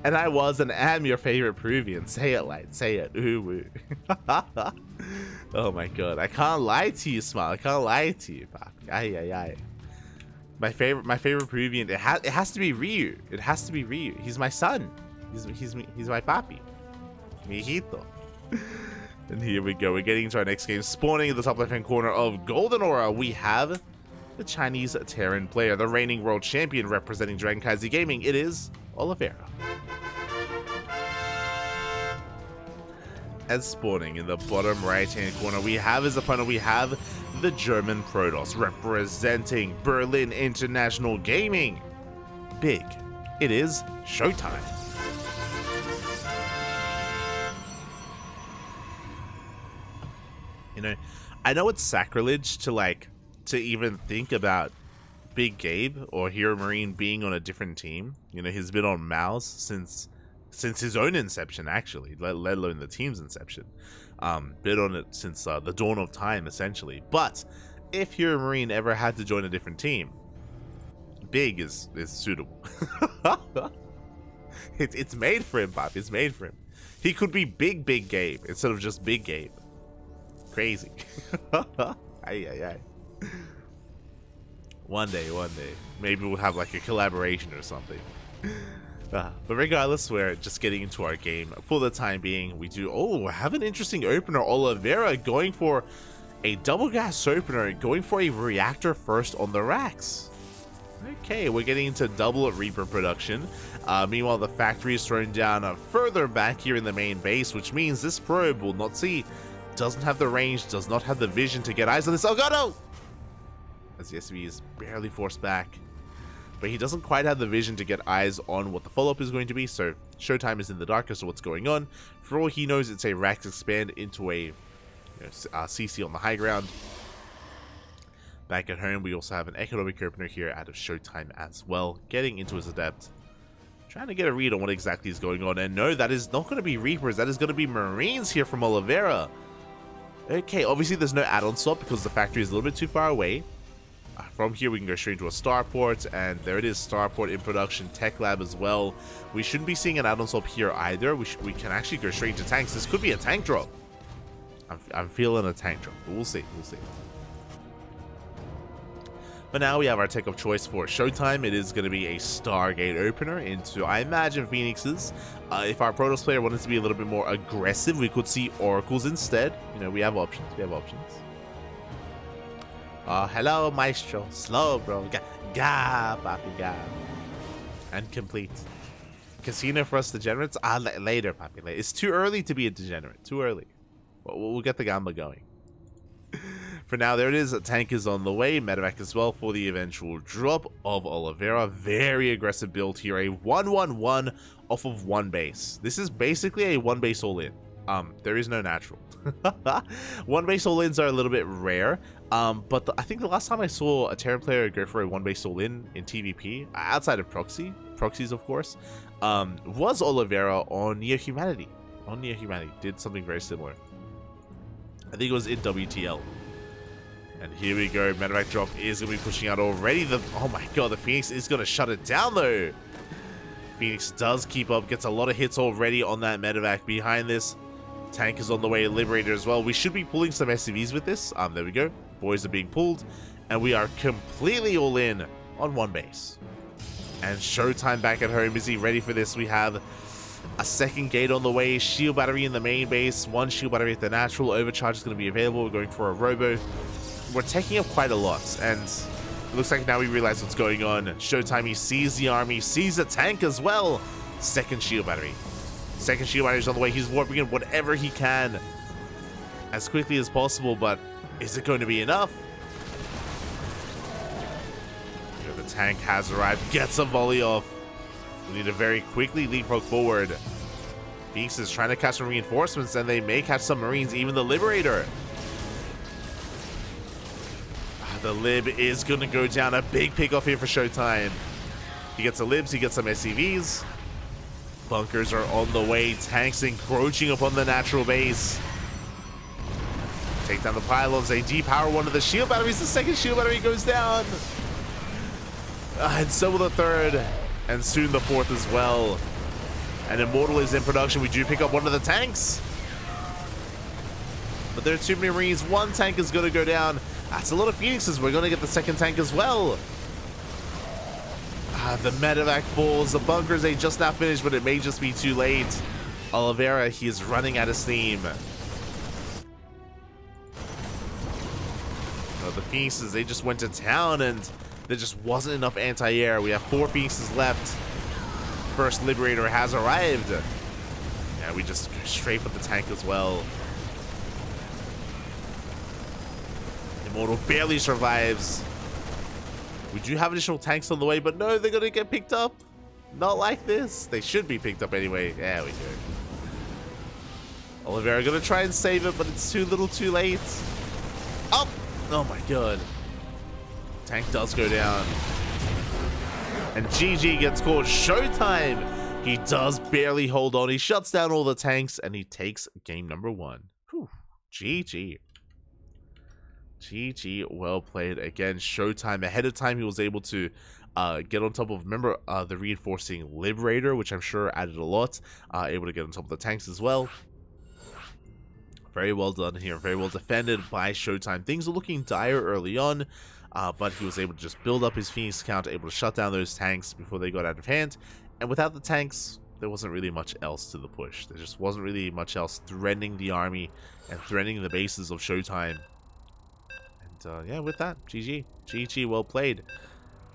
And I was and am your favorite Peruvian. Say it, light. Say it. Ooh, woo. Oh my god. I can't lie to you, Smile. I can't lie to you, papi. Ay, ay, ay. My favorite Peruvian. It has to be Ryu. It has to be Ryu. He's my son. He's my papi. Mi hijito. And here we go. We're getting into our next game. Spawning in the top left-hand corner of Golden Aura, we have the Chinese Terran player, the reigning world champion representing DragonKy Gaming. It is Oliveira. And spawning in the bottom right-hand corner, we have his opponent. We have the German Protoss representing Berlin International Gaming. Big. It is ShoWTimE. You know, I know it's sacrilege to even think about Big Gabe or Hero Marine being on a different team. You know, he's been on Mouse since his own inception, actually, let alone the team's inception. Been on it since the dawn of time, essentially. But if Hero Marine ever had to join a different team, Big is suitable. It's made for him, Pop. It's made for him. He could be Big Gabe instead of just Big Gabe. Crazy. Ay, ay, ay. One day. Maybe we'll have like a collaboration or something. But regardless, we're just getting into our game. For the time being, we do have an interesting opener. Oliveira going for a double gas opener, going for a reactor first on the racks. Okay, we're getting into double Reaper production. Meanwhile, the factory is thrown down further back here in the main base, which means this probe will not see. Doesn't have the range, does not have the vision to get eyes on this. Oh god, no! As the SV is barely forced back. But he doesn't quite have the vision to get eyes on what the follow-up is going to be, so ShoWTimE is in the dark as to what's going on. For all he knows, it's a Rax expand into a CC on the high ground. Back at home, we also have an economic opener here out of ShoWTimE as well, getting into his Adept. Trying to get a read on what exactly is going on, and no, that is not going to be Reapers, that is going to be Marines here from Oliveira. Okay, obviously there's no add-on swap because the factory is a little bit too far away. From here we can go straight into a starport, and there it is, starport in production, tech lab as well. We shouldn't be seeing an add-on swap here either. We can actually go straight into tanks. This could be a tank drop. I'm feeling a tank drop, but we'll see. But now we have our tech of choice for ShoWTimE. It is going to be a Stargate opener into, I imagine, Phoenixes. If our Protoss player wanted to be a little bit more aggressive, we could see Oracles instead. You know, we have options. Hello, Maestro. Slow, bro. Ga, papi, ga. And complete. Casino for us degenerates? Later, papi. Later. It's too early to be a degenerate. Too early. We'll get the gamba going. For now, there it is. A tank is on the way. Medevac as well for the eventual drop of Oliveira. Very aggressive build here. A 1-1-1 off of one base. This is basically a one base all-in. There is no natural. One base all-ins are a little bit rare. But I think the last time I saw a Terran player go for a one base all-in in TvP, outside of proxies of course, was Oliveira on Near Humanity. Did something very similar. I think it was in WTL. And here we go, medevac drop is going to be pushing out already. Oh my god, the Phoenix is going to shut it down though. Phoenix does keep up, gets a lot of hits already on that medevac. Behind this, tank is on the way, Liberator as well. We should be pulling some SCVs with this. There we go. Boys are being pulled, and we are completely all in on one base. And ShoWTimE back at home. Is he ready for this? We have a second gate on the way, shield battery in the main base, one shield battery at the natural. Overcharge is going to be available. We're going for a robo. We're taking up quite a lot, and it looks like now we realize what's going on. ShoWTimE sees the army, sees a tank as well. Second shield battery is on the way. He's warping in whatever he can as quickly as possible, but is it going to be enough? The tank has arrived, gets a volley off. We need to very quickly leapfrog forward. Phoenix is trying to catch some reinforcements, and they may catch some Marines, even the Liberator. The Lib is going to go down. A big pick off here for ShoWTimE. He gets the Libs, he gets some SCVs. Bunkers are on the way. Tanks encroaching upon the natural base. Take down the pylons. They depower one of the shield batteries. The second shield battery goes down. And so will the third. And soon the fourth as well. And Immortal is in production. We do pick up one of the tanks. But there are too many Marines. One tank is going to go down. That's a lot of Phoenixes. We're going to get the second tank as well. The medevac falls. The bunkers, they just now finished, but it may just be too late. Oliveira, he is running out of steam. The Phoenixes, they just went to town, and there just wasn't enough anti-air. We have 4 Phoenixes left. First Liberator has arrived. Yeah, we just go straight for the tank as well. Immortal barely survives. We do have additional tanks on the way, but no, they're going to get picked up. Not like this. They should be picked up anyway. There we go. Oliveira going to try and save it, but it's too little too late. Oh! Oh my god. Tank does go down. And GG gets caught. ShoWTimE! He does barely hold on. He shuts down all the tanks, and he takes game number 1. Whew. GG. GG, well played. Again, ShoWTimE ahead of time, he was able to get on top of, remember, the reinforcing Liberator, which I'm sure added a lot. Able to get on top of the tanks as well. Very well done here. Very well defended by ShoWTimE. Things were looking dire early on, but he was able to just build up his Phoenix count, able to shut down those tanks before they got out of hand. And without the tanks, there wasn't really much else to the push. There just wasn't really much else threatening the army and threatening the bases of ShoWTimE. Yeah, with that, GG. GG, well played.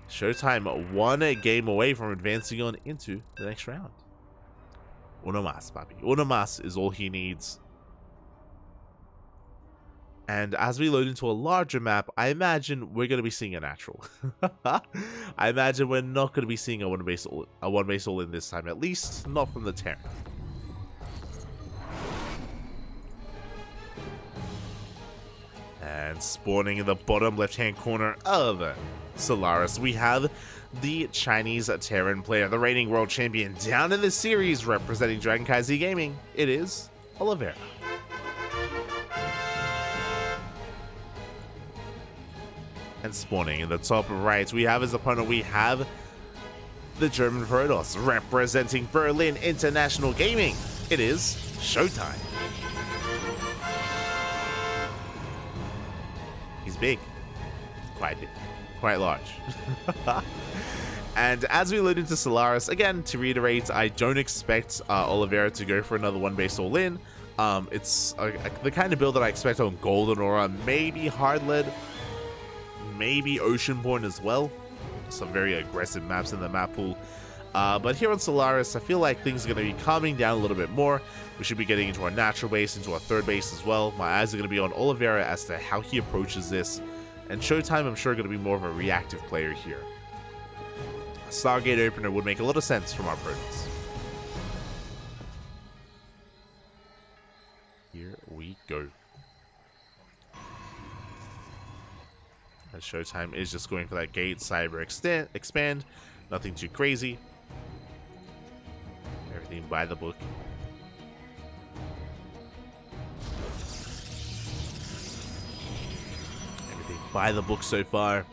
ShoWTimE 1 game away from advancing on into the next round. Uno mas, papi. Uno mas is all he needs. And as we load into a larger map, I imagine we're going to be seeing a natural. I imagine we're not going to be seeing a one-base all-in this time, at least not from the Terran. And spawning in the bottom left-hand corner of Solaris, we have the Chinese Terran player, the reigning world champion, down in this series, representing DragonKy Z Gaming. It is Oliveira. And spawning in the top right, we have his opponent, we have the German Protoss, representing Berlin International Gaming. It is ShoWTimE. He's big. Quite big. Quite large. And as we load into Solaris, again, to reiterate, I don't expect Oliveira to go for another one-base all-in. It's the kind of build that I expect on Golden Aura, maybe Hard-Lead, maybe Ocean Point as well. Some very aggressive maps in the map pool. But here on Solaris, I feel like things are going to be calming down a little bit more. We should be getting into our natural base, into our third base as well. My eyes are going to be on Oliveira as to how he approaches this. And ShoWTimE, I'm sure, going to be more of a reactive player here. A Stargate opener would make a lot of sense from our Protoss. Here we go. And ShoWTimE is just going for that gate cyber expand. Nothing too crazy. Everything by the book. Everything by the book so far.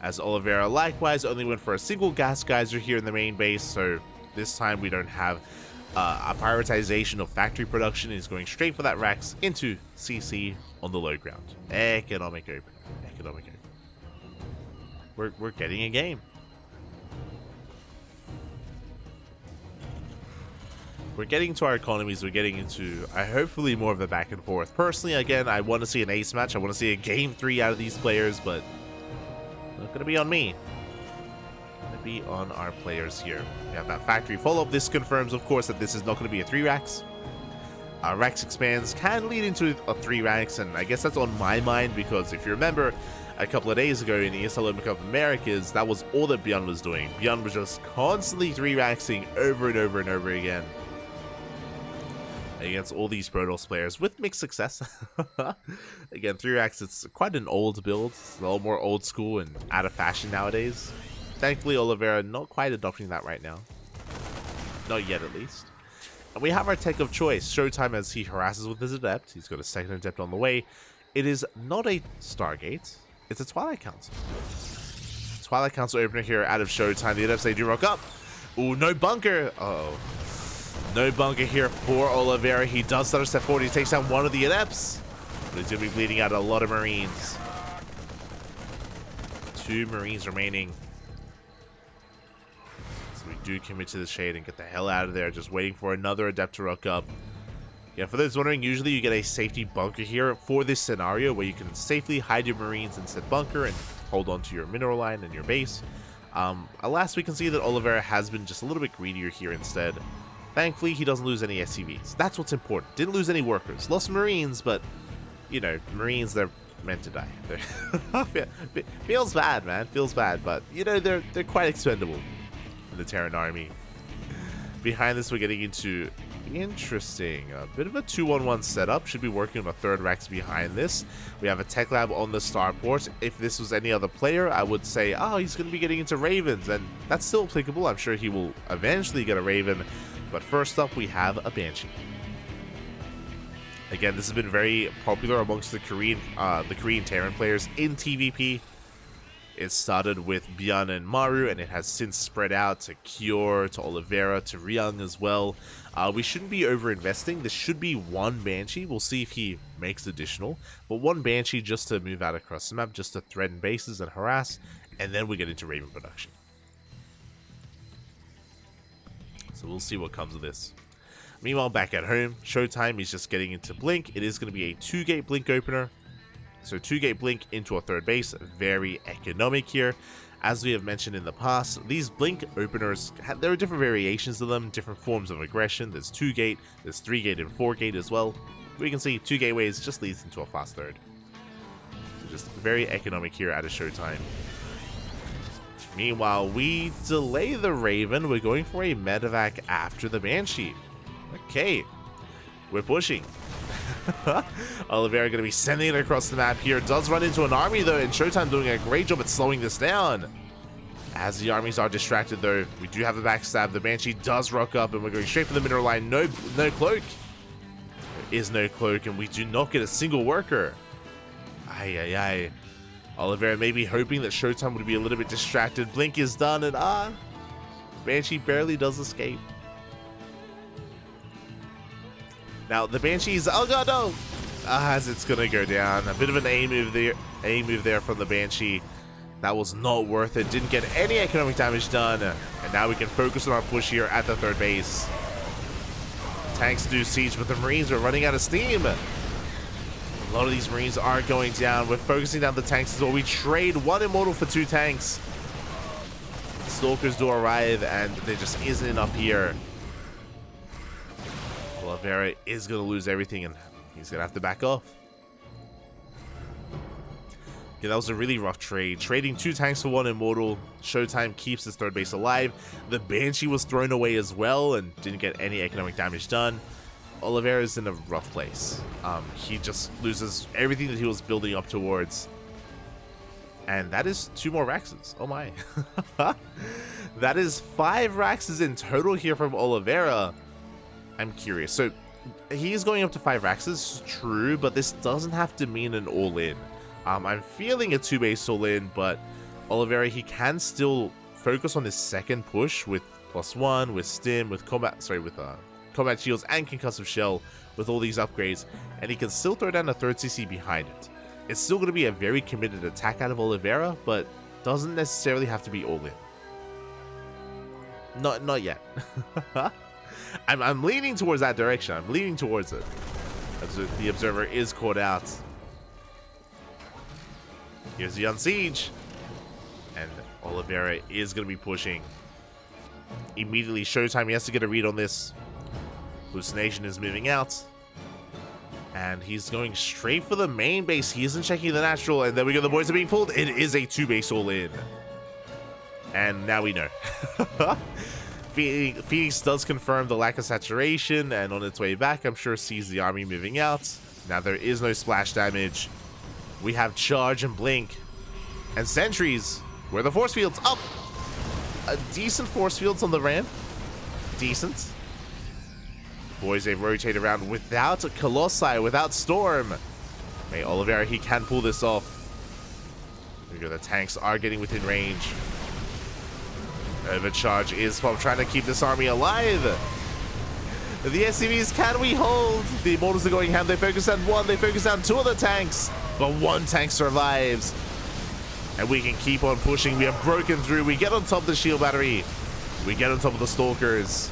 As Oliveira likewise only went for a single gas geyser here in the main base, so this time we don't have a prioritization of factory production. He's going straight for that Rex into CC on the low ground. Economic open. Economic open. We're getting a game. We're getting to our economies. We're getting into hopefully more of the back and forth. Personally, again, I want to see an ace match. I want to see a game 3 out of these players, but not going to be on me. Going to be on our players here. We have that factory follow-up. This confirms, of course, that this is not going to be a 3 Rex. Rex expands can lead into a 3 Rex, and I guess that's on my mind because if you remember, a couple of days ago in the ESL Open Cup of Americas, that was all that Beyond was doing. Beyond was just constantly 3 Rexing over and over and over again against all these Protoss players with mixed success. Again, 3-Rex, it's quite an old build. It's a little more old school and out of fashion nowadays. Thankfully, Oliveira not quite adopting that right now. Not yet, at least. And we have our tech of choice. ShoWTimE, as he harasses with his Adept. He's got a second Adept on the way. It is not a Stargate. It's a Twilight Council. Twilight Council opener here out of ShoWTimE. The adepts, they do rock up. Ooh, no bunker. Uh-oh. No bunker here for Oliveira. He does start a step forward. He takes down one of the adepts. But he's going to be bleeding out a lot of Marines. 2 Marines remaining. So we do commit to the shade and get the hell out of there. Just waiting for another adept to rock up. Yeah, for those wondering, usually you get a safety bunker here for this scenario where you can safely hide your Marines in said bunker and hold on to your mineral line and your base. Alas, we can see that Oliveira has been just a little bit greedier here instead. Thankfully, he doesn't lose any SCVs. That's what's important. Didn't lose any workers. Lost Marines, but, you know, Marines, they're meant to die. Feels bad, man. Feels bad, but, you know, they're quite expendable in the Terran army. Behind this, we're getting into... interesting. A bit of a 2-1-1 setup. Should be working on a third Rex behind this. We have a tech lab on the starport. If this was any other player, I would say, oh, he's going to be getting into Ravens, and that's still applicable. I'm sure he will eventually get a Raven. But first up, we have a Banshee. Again, this has been very popular amongst the Korean Terran players in TvP. It started with Byan and Maru, and it has since spread out to Kior, to Oliveira, to Ryung as well. We shouldn't be over-investing. This should be 1 Banshee. We'll see if he makes additional. But 1 Banshee just to move out across the map, just to threaten bases and harass, and then we get into Raven production. So we'll see what comes of this. Meanwhile, back at home, ShoWTimE is just getting into Blink. It is going to be a 2-gate Blink opener. So 2-gate Blink into a third base, very economic here. As we have mentioned in the past, these Blink openers, there are different variations of them, different forms of aggression. There's 2-gate, there's 3-gate and 4-gate as well. We can see 2 gateways just leads into a fast third. So just very economic here out of ShoWTimE. Meanwhile, we delay the Raven. We're going for a medevac after the Banshee. Okay, we're pushing. Oliveira going to be sending it across the map here. Does run into an army though, and ShoWTimE doing a great job at slowing this down. As the armies are distracted though, we do have a backstab. The Banshee does rock up, and we're going straight for the mineral line. No cloak. There is no cloak, and we do not get a single worker. Ay. Oliveira may be hoping that ShoWTimE would be a little bit distracted. Blink is done, and Banshee barely does escape. Now the Banshees, oh god no! As it's gonna go down. A bit of an A move there from the Banshee. That was not worth it. Didn't get any economic damage done. And now we can focus on our push here at the third base. Tanks do siege, but the Marines are running out of steam. A lot of these Marines are going down. We're focusing down the tanks as well. We trade 1 Immortal for 2 tanks. Stalkers do arrive, and there just isn't enough here. Oliveira is going to lose everything, and he's going to have to back off. Yeah, that was a really rough trade. Trading 2 tanks for 1 Immortal. ShoWTimE keeps his third base alive. The Banshee was thrown away as well and didn't get any economic damage done. Oliveira is in a rough place. He just loses everything that he was building up towards. And that is 2 more Raxes. Oh my. That is 5 Raxes in total here from Oliveira. I'm curious. So he is going up to 5 Raxes, true, but this doesn't have to mean an all-in. I'm feeling a 2-base all-in, but Oliveira, he can still focus on his second push with +1, with stim, with combat shields and concussive shell, with all these upgrades, and he can still throw down a 3rd CC behind it. It's still going to be a very committed attack out of Oliveira, but doesn't necessarily have to be all-in. Not yet. I'm leaning towards that direction. I'm leaning towards it. As the observer is caught out. Here's the Unsiege. And Oliveira is going to be pushing. Immediately, ShoWTimE, he has to get a read on this. Hallucination is moving out. And he's going straight for the main base. He isn't checking the natural. And there we go. The boys are being pulled. It is a 2-base all-in. And now we know. Phoenix does confirm the lack of saturation, and on its way back, I'm sure sees the army moving out. Now there is no splash damage. We have charge and blink. And sentries. Where are the force fields? Up! A decent force fields on the ramp. Decent. Boys, they rotate around without a Colossi, without Storm. Hey, Oliveira, he can pull this off. We go. The tanks are getting within range. Overcharge is Pop trying to keep this army alive. The SCVs, can we hold? The Immortals are going ham. They focus on one. They focus on two of the tanks. But one tank survives. And we can keep on pushing. We have broken through. We get on top of the shield battery. We get on top of the Stalkers.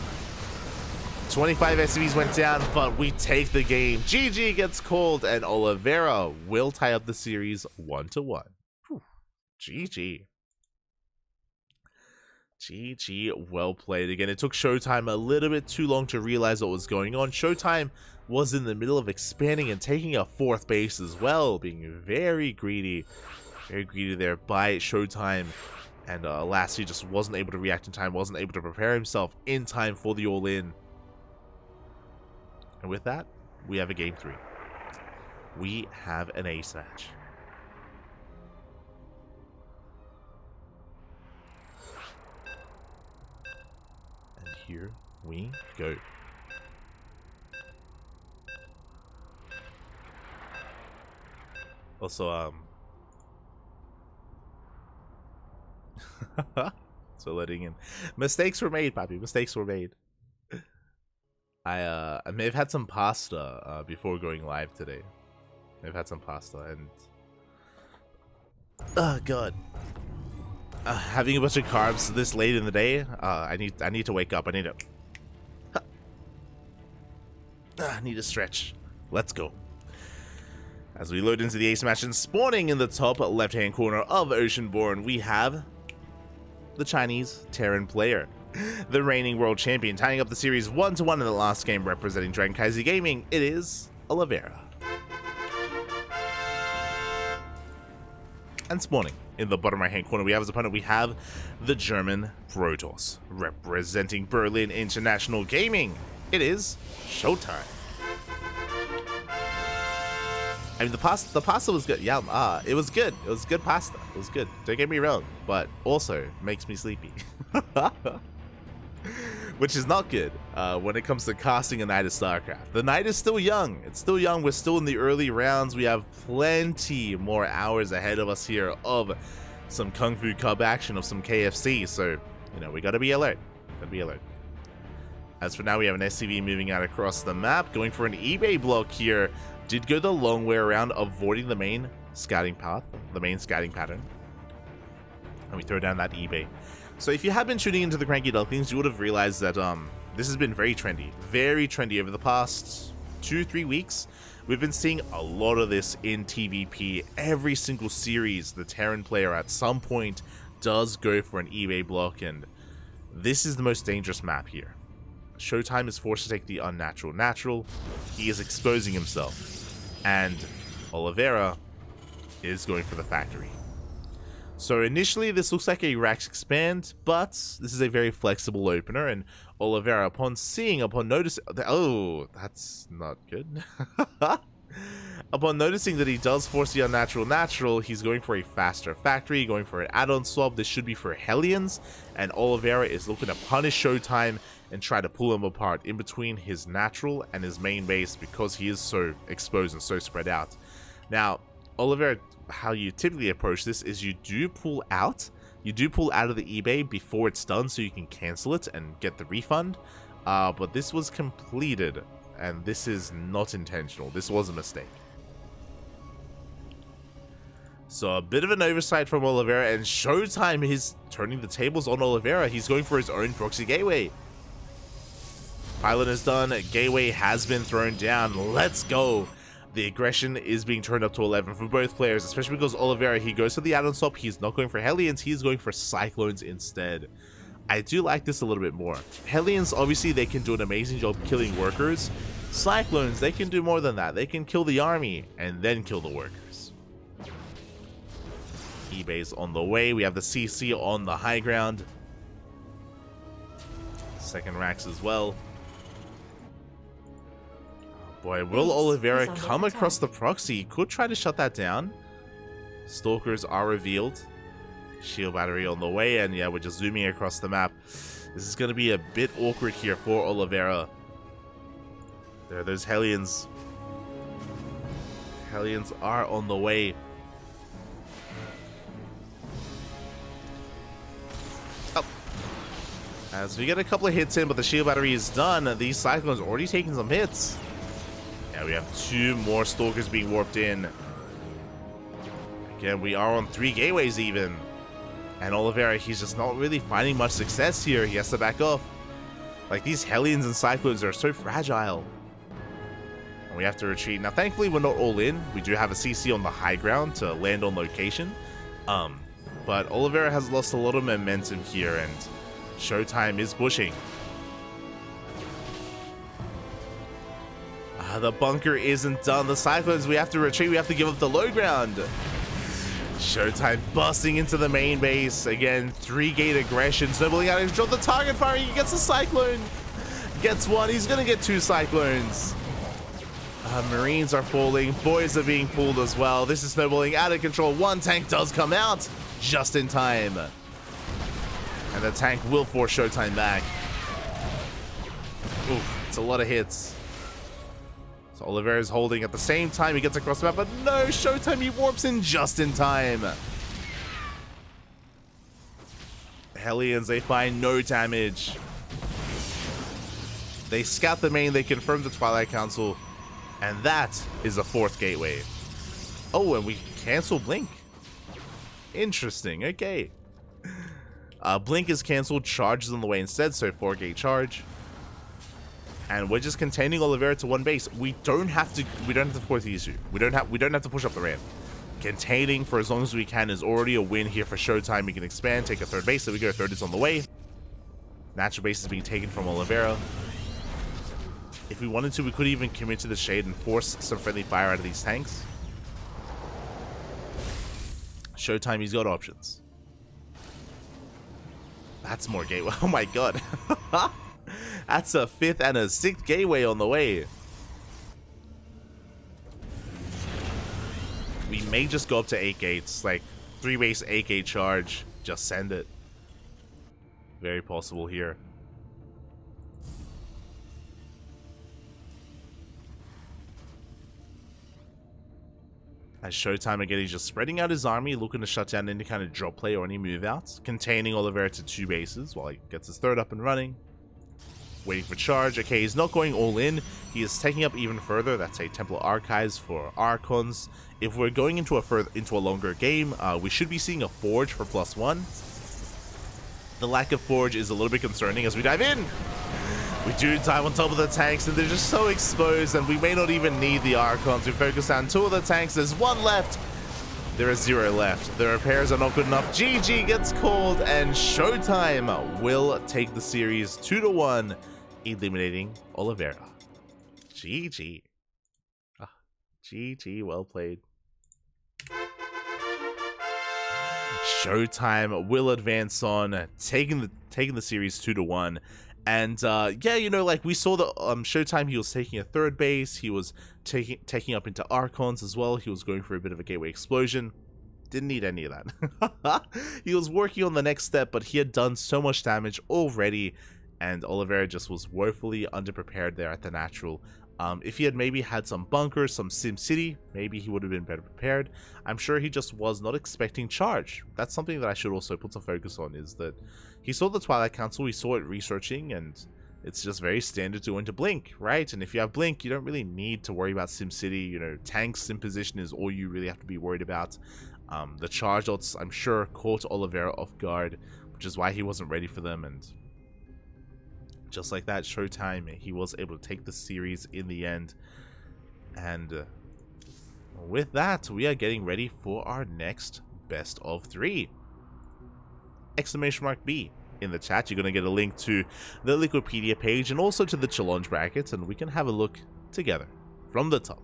25 SCVs went down, but we take the game. GG gets called, and Oliveira will tie up the series 1-1. GG. GG, well played. Again, it took ShoWTimE a little bit too long to realize what was going on. ShoWTimE was in the middle of expanding and taking a 4th base as well, being very greedy there by ShoWTimE. And alas, he just wasn't able to react in time, wasn't able to prepare himself in time for the all-in. And with that, we have a game 3. We have an ace match. Here we go. Also, so letting in. Mistakes were made, Papi. Mistakes were made. I may have had some pasta before going live today. I've had some pasta and oh god. Having a bunch of carbs this late in the day, I need to wake up. I need to stretch. Let's go. As we load into the ace match and spawning in the top left-hand corner of Oceanborn, we have the Chinese Terran player, the reigning world champion, tying up the series 1-1 in the last game, representing KranKy Gaming. It is Oliveira. And spawning in the bottom right hand corner, we have as opponent, we have the German Protoss, representing Berlin International Gaming. It is ShoWTimE. I mean, the pasta was good. Yeah, it was good. It was good pasta. It was good. Don't get me wrong, but also makes me sleepy. Which is not good when it comes to casting a night of StarCraft. The night is still young. It's still young. We're still in the early rounds. We have plenty more hours ahead of us here of some KungFu Cup action, of some KFC. So, you know, we gotta be alert. Gotta be alert. As for now, we have an SCV moving out across the map, going for an eBay block here. Did go the long way around, avoiding the main scouting path, the main scouting pattern. And we throw down that eBay. So if you have been tuning into the CranKy Ducklings, you would have realized that this has been very trendy over the past 2-3 weeks. We've been seeing a lot of this in TvP. Every single series, the Terran player at some point does go for an eBay block, and this is the most dangerous map here. ShoWTimE is forced to take the unnatural natural. He is exposing himself, and Oliveira is going for the factory. So initially this looks like a Rax expand, but this is a very flexible opener, and Oliveira, upon noticing, oh, that's not good. Upon noticing that he does force the unnatural natural, he's going for a faster factory, going for an add-on swap. This should be for Hellions, and Oliveira is looking to punish ShoWTimE and try to pull him apart in between his natural and his main base, because he is so exposed and so spread out. Now, Oliveira, how you typically approach this is you do pull out of the eBay before it's done, so you can cancel it and get the refund. But this was completed, and this is not intentional. This was a mistake. So a bit of an oversight from Oliveira, and ShoWTimE is turning the tables on Oliveira. He's going for his own proxy gateway. Pylon is done. Gateway has been thrown down. Let's go. The aggression is being turned up to 11 for both players, especially because Oliveira, he goes for the add-on swap. He's not going for Hellions. He's going for Cyclones instead. I do like this a little bit more. Hellions, obviously, they can do an amazing job killing workers. Cyclones, they can do more than that. They can kill the army and then kill the workers. eBay's on the way. We have the CC on the high ground. Second Rax as well. Boy, will Oliveira come across the proxy? He could try to shut that down. Stalkers are revealed. Shield battery on the way, and yeah, we're just zooming across the map. This is going to be a bit awkward here for Oliveira. There are those Hellions. Hellions are on the way. As we get a couple of hits in, but the shield battery is done. These Cyclones already taking some hits. Yeah, we have 2 more Stalkers being warped in. Again, we are on 3 gateways even. And Oliveira, he's just not really finding much success here. He has to back off. Like, these Hellions and Cyclones are so fragile. And we have to retreat. Now, thankfully, we're not all in. We do have a CC on the high ground to land on location. But Oliveira has lost a lot of momentum here, and ShoWTimE is pushing. The bunker isn't done. The Cyclones, we have to retreat. We have to give up the low ground. ShoWTimE busting into the main base. Again, 3-gate aggression. Snowballing out of control. The target firing. He gets a Cyclone. Gets 1. He's going to get 2 Cyclones. Marines are falling. Boys are being pulled as well. This is snowballing out of control. 1 tank does come out just in time. And the tank will force ShoWTimE back. Oof, it's a lot of hits. So Oliveira is holding at the same time. He gets across the map, but no, ShoWTimE, he warps in just in time. Hellions, they find no damage. They scout the main, they confirm the Twilight Council, and that is a 4th gateway. Oh, and we cancel Blink. Interesting, okay. Blink is cancelled, charge is on the way instead, so 4-gate charge. And we're just containing Oliveira to 1 base. We don't have to force the issue. We don't have to push up the ramp. Containing for as long as we can is already a win here for ShoWTimE. We can expand, take a 3rd base. There we go, 3rd is on the way. Natural base is being taken from Oliveira. If we wanted to, we could even commit to the shade and force some friendly fire out of these tanks. ShoWTimE, he's got options. That's more gateway. Oh my god. That's a 5th and a 6th gateway on the way. We may just go up to 8 gates. Like, 3 base, 8-gate charge. Just send it. Very possible here. As ShoWTimE again, he's just spreading out his army, looking to shut down any kind of drop play or any move outs. Containing Oliveira to 2 bases while he gets his 3rd up and running. Waiting for charge. Okay, he's not going all in. He is taking up even further. That's a Templar Archives for Archons. If we're going into a longer game, we should be seeing a Forge for +1. The lack of Forge is a little bit concerning as we dive in. We do dive on top of the tanks, and they're just so exposed, and we may not even need the Archons. We focus on 2 of the tanks. There's 1 left. There is 0 left. The repairs are not good enough. GG gets called, and ShoWTimE will take the series 2-1, eliminating Oliveira. GG. GG, well played. ShoWTimE will advance on, taking the series 2-1. And yeah, you know, like we saw the ShoWTimE, he was taking a 3rd base. He was taking up into Archons as well. He was going for a bit of a gateway explosion. Didn't need any of that. He was working on the next step, but he had done so much damage already, and Oliveira just was woefully underprepared there at the natural. If he had maybe had some bunkers, some Sim City, maybe he would have been better prepared. I'm sure he just was not expecting charge. That's something that I should also put some focus on, is that he saw the Twilight Council, he saw it researching, and it's just very standard to go into Blink, right? And if you have Blink, you don't really need to worry about Sim City. You know, tanks in position is all you really have to be worried about. The charge dots, I'm sure, caught Oliveira off guard, which is why he wasn't ready for them, and just like that, ShoWTimE, he was able to take the series in the end. And with that, we are getting ready for our next best of 3. !B in the chat. You're going to get a link to the Liquipedia page and also to the challenge brackets, and we can have a look together from the top.